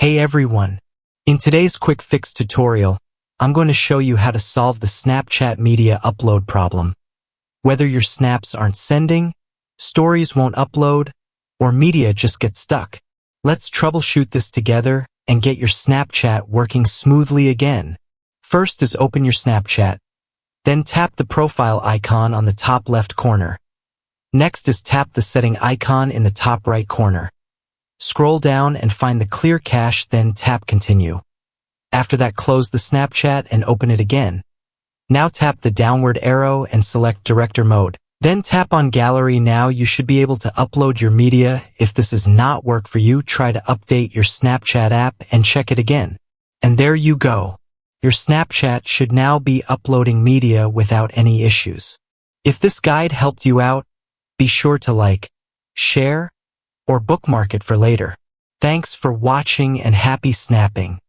Hey everyone! In today's quick fix tutorial, I'm going to show you how to solve the Snapchat media upload problem. Whether your snaps aren't sending, stories won't upload, or media just gets stuck. Let's troubleshoot this together and get your Snapchat working smoothly again. First is open your Snapchat. Then tap the profile icon on the top left corner. Next is tap the setting icon in the top right corner. Scroll down and find the clear cache, then tap continue. After that, close the Snapchat and open it again. Now tap the downward arrow and select director mode. Then tap on gallery. Now you should be able to upload your media. If this does not work for you, try to update your Snapchat app and check it again. And there you go. Your Snapchat should now be uploading media without any issues. If this guide helped you out, be sure to like, share, or bookmark it for later. Thanks for watching and happy snapping.